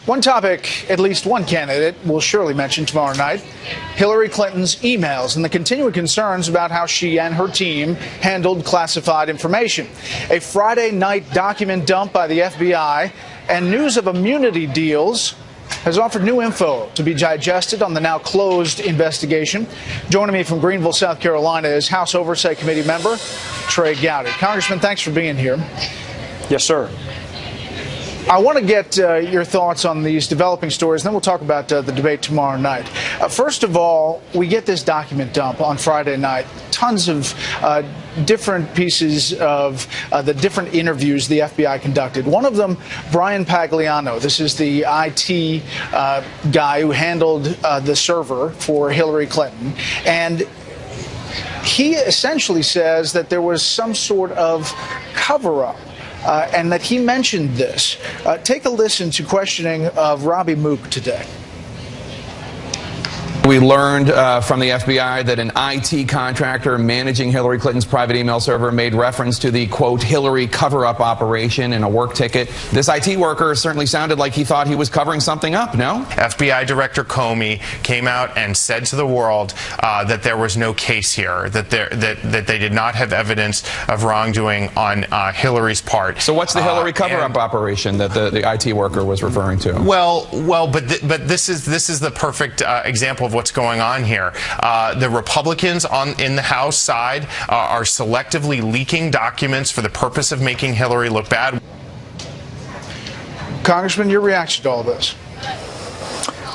One topic, at least one candidate will surely mention tomorrow night, Hillary Clinton's emails and the continuing concerns about how she and her team handled classified information. A Friday night document dump by the FBI and news of immunity deals has offered new info to be digested on the now closed investigation. Joining me from Greenville, South Carolina is House Oversight Committee member Trey Gowdy. Congressman, thanks for being here. Yes, sir. I want to get your thoughts on these developing stories, and then we'll talk about the debate tomorrow night. First of all, we get this document dump on Friday night. Tons of different pieces of the different interviews the FBI conducted. One of them, Brian Pagliano. This is the IT guy who handled the server for Hillary Clinton. And he essentially says that there was some sort of cover-up. And that he mentioned this. Take a listen to questioning of Robbie Mook today. We learned from the FBI that an IT contractor managing Hillary Clinton's private email server made reference to the, quote, Hillary cover-up operation in a work ticket. This IT worker certainly sounded like he thought he was covering something up, no? FBI Director Comey came out and said to the world that there was no case here, that they did not have evidence of wrongdoing on Hillary's part. So what's the Hillary cover-up operation that the IT worker was referring to? But this is the perfect example of what's going on here. The Republicans in the House side are selectively leaking documents for the purpose of making Hillary look bad. Congressman, your reaction to all this?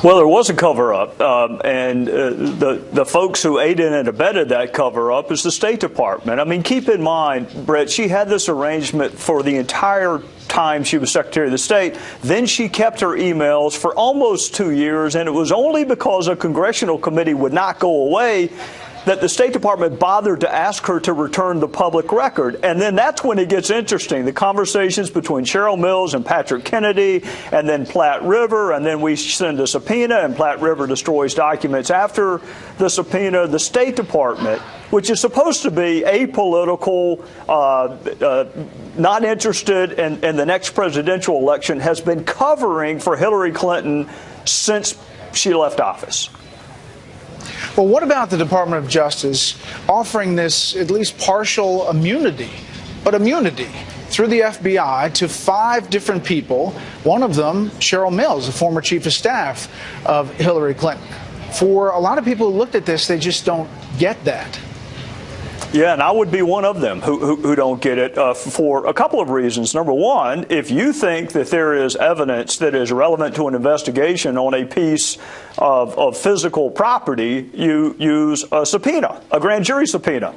Well, there was a cover-up, and the folks who aided and abetted that cover-up is the State Department. I mean, keep in mind, Brett, she had this arrangement for the entire time she was Secretary of the State. Then she kept her emails for almost 2 years, and it was only because a congressional committee would not go away that the State Department bothered to ask her to return the public record. And then that's when it gets interesting. The conversations between Cheryl Mills and Patrick Kennedy, and then Platte River, and then we send a subpoena, and Platte River destroys documents after the subpoena. The State Department, which is supposed to be apolitical, not interested in the next presidential election, has been covering for Hillary Clinton since she left office. Well, what about the Department of Justice offering this at least partial immunity, but immunity through the FBI to 5 different people, one of them, Cheryl Mills, the former chief of staff of Hillary Clinton? For a lot of people who looked at this, they just don't get that. Yeah, and I would be one of them who don't get it for a couple of reasons. Number one, if you think that there is evidence that is relevant to an investigation on a piece of physical property, you use a subpoena, a grand jury subpoena.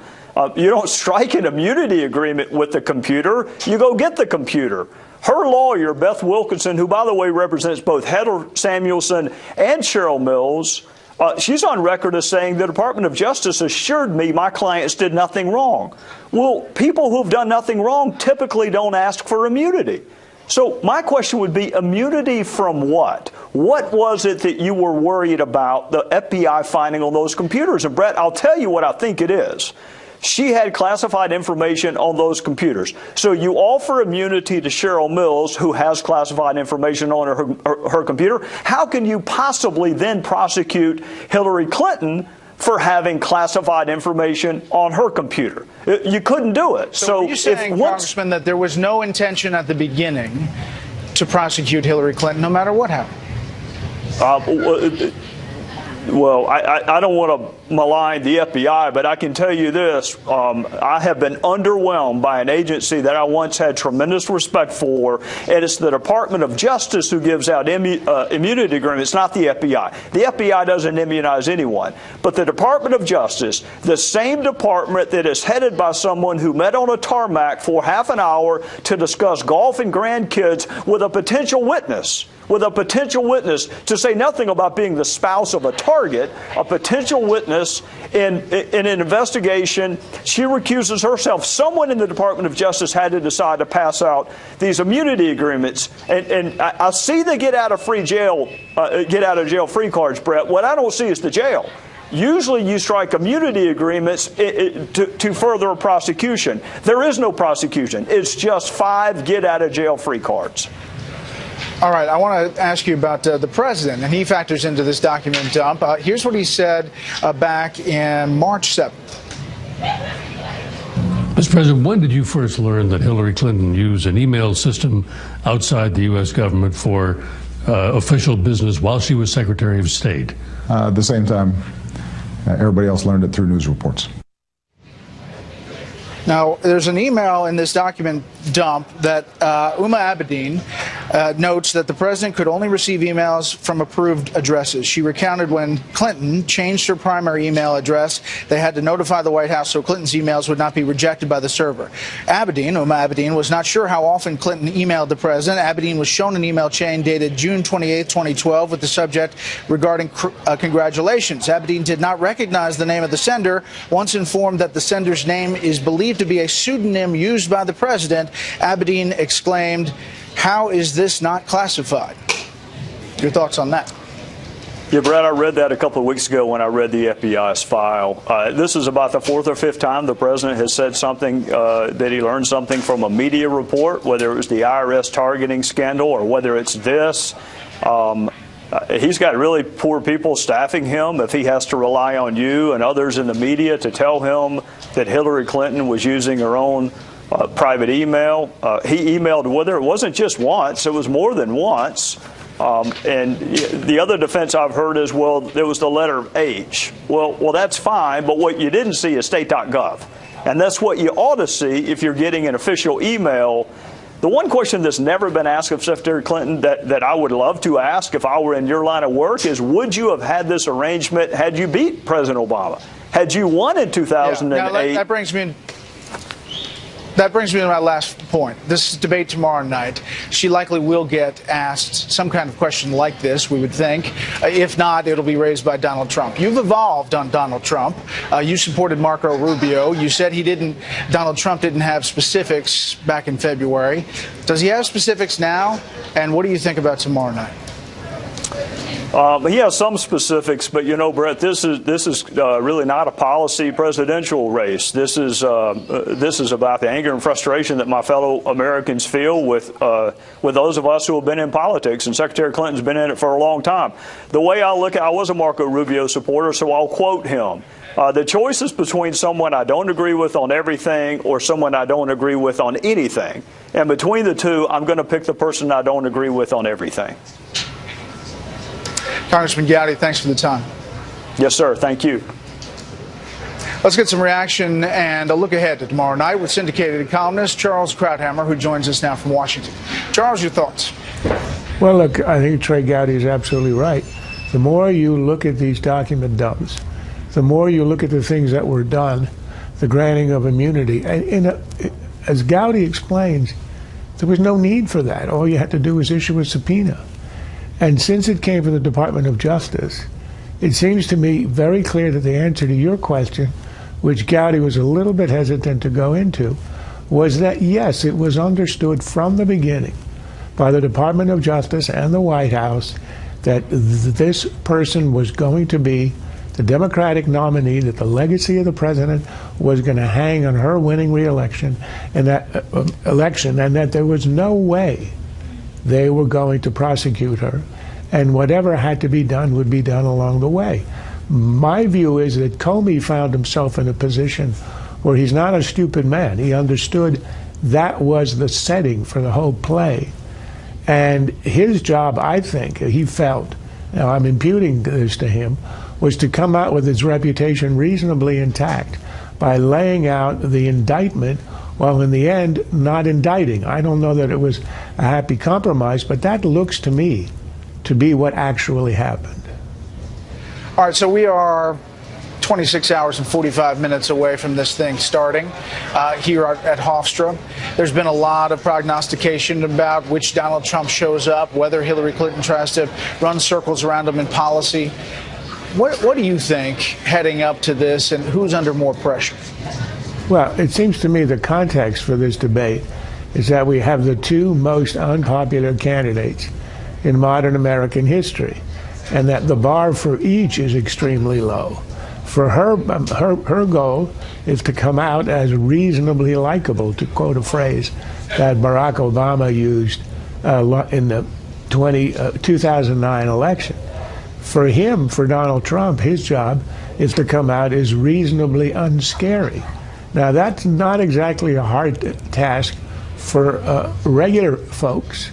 You don't strike an immunity agreement with the computer. You go get the computer. Her lawyer, Beth Wilkinson, who, by the way, represents both Heather Samuelson and Cheryl Mills, she's on record as saying the Department of Justice assured me my clients did nothing wrong. Well, people who've done nothing wrong typically don't ask for immunity. So my question would be, immunity from what? What was it that you were worried about the FBI finding on those computers? And Brett, I'll tell you what I think it is. She had classified information on those computers. So you offer immunity to Cheryl Mills, who has classified information on her computer. How can you possibly then prosecute Hillary Clinton for having classified information on her computer? You couldn't do it. So are you saying, Congressman, that there was no intention at the beginning to prosecute Hillary Clinton, no matter what happened? Well, I don't want to malign the FBI, but I can tell you this. I have been underwhelmed by an agency that I once had tremendous respect for, and it's the Department of Justice who gives out immunity agreements, not the FBI. The FBI doesn't immunize anyone. But the Department of Justice, the same department that is headed by someone who met on a tarmac for half an hour to discuss golf and grandkids with a potential witness, to say nothing about being the spouse of a target, a potential witness in an investigation. She recuses herself. Someone in the Department of Justice had to decide to pass out these immunity agreements. And I see the get out of jail free cards, Brett. What I don't see is the jail. Usually you strike immunity agreements to further a prosecution. There is no prosecution. It's just 5 get out of jail free cards. All right, I want to ask you about the president, and he factors into this document dump. Here's what he said back in March 7th. Mr. President, when did you first learn that Hillary Clinton used an email system outside the U.S. government for official business while she was Secretary of State? The same time everybody else learned it through news reports. Now, there's an email in this document dump that Uma Abedin notes that the president could only receive emails from approved addresses. She recounted when Clinton changed her primary email address, they had to notify the White House so Clinton's emails would not be rejected by the server. Uma Abedin, was not sure how often Clinton emailed the president. Abedin was shown an email chain dated June 28, 2012 with the subject regarding congratulations. Abedin did not recognize the name of the sender. Once informed that the sender's name is believed to be a pseudonym used by the president, Abedin exclaimed, "How is this not classified?" Your thoughts on that? Yeah, Brad, I read that a couple of weeks ago when I read the FBI's file. This is about the fourth or fifth time the president has said something, that he learned something from a media report, whether it was the IRS targeting scandal or whether it's this. He's got really poor people staffing him if he has to rely on you and others in the media to tell him that Hillary Clinton was using her own private email. He emailed with her. It wasn't just once. It was more than once. And the other defense I've heard is, well, there was the letter H. Well, that's fine, but what you didn't see is state.gov. And that's what you ought to see if you're getting an official email. The one question that's never been asked of Secretary Clinton that I would love to ask if I were in your line of work is, would you have had this arrangement had you beat President Obama? Had you won in 2008? Yeah, now that brings me to my last point. This debate tomorrow night, she likely will get asked some kind of question like this, we would think. If not, it'll be raised by Donald Trump. You've evolved on Donald Trump. You supported Marco Rubio. You said Donald Trump didn't have specifics back in February. Does he have specifics now? And what do you think about tomorrow night? He has some specifics, but you know, Brett, this is really not a policy presidential race. This is about the anger and frustration that my fellow Americans feel with those of us who have been in politics, and Secretary Clinton's been in it for a long time. The way I look at it, I was a Marco Rubio supporter, so I'll quote him. The choice is between someone I don't agree with on everything or someone I don't agree with on anything. And between the two, I'm going to pick the person I don't agree with on everything. Congressman Gowdy, thanks for the time. Yes, sir. Thank you. Let's get some reaction and a look ahead to tomorrow night with syndicated columnist Charles Krauthammer, who joins us now from Washington. Charles, your thoughts? Well, look, I think Trey Gowdy is absolutely right. The more you look at these document dumps, the more you look at the things that were done, the granting of immunity. And as Gowdy explains, there was no need for that. All you had to do was issue a subpoena. And since it came from the Department of Justice, it seems to me very clear that the answer to your question, which Gowdy was a little bit hesitant to go into, was that, yes, it was understood from the beginning by the Department of Justice and the White House that this person was going to be the Democratic nominee, that the legacy of the president was going to hang on her winning re-election and that election, and that there was no way they were going to prosecute her, and whatever had to be done would be done along the way. My view is that Comey found himself in a position where he's not a stupid man. He understood that was the setting for the whole play. And his job, I think, he felt, now I'm imputing this to him, was to come out with his reputation reasonably intact by laying out the indictment while in the end not indicting. I don't know that it was a happy compromise, but that looks to me to be what actually happened. All right, so we are 26 hours and 45 minutes away from this thing starting here at Hofstra. There's been a lot of prognostication about which Donald Trump shows up, whether Hillary Clinton tries to run circles around him in policy. What do you think heading up to this, and who's under more pressure? Well, it seems to me the context for this debate is that we have the two most unpopular candidates in modern American history, and that the bar for each is extremely low. For her goal is to come out as reasonably likable, to quote a phrase that Barack Obama used in the 2009 election. For him, for Donald Trump, his job is to come out as reasonably unscary. Now, that's not exactly a hard task for regular folks,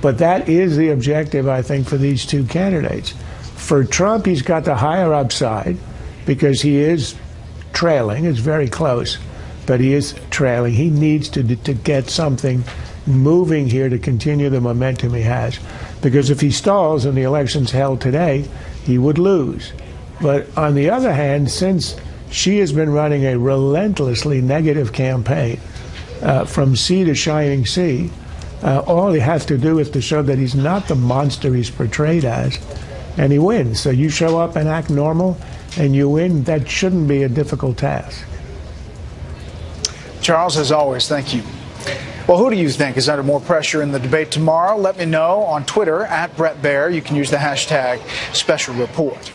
but that is the objective, I think, for these two candidates. For Trump, he's got the higher upside because he is trailing. It's very close, but he is trailing. He needs to get something moving here to continue the momentum he has, because if he stalls and the election's held today, he would lose. But on the other hand, since she has been running a relentlessly negative campaign from sea to shining sea, all he has to do is to show that he's not the monster he's portrayed as, and he wins. So you show up and act normal and you win. That shouldn't be a difficult task. Charles, as always, thank you. Well, who do you think is under more pressure in the debate tomorrow? Let me know on Twitter @BrettBaer. You can use the hashtag #SpecialReport.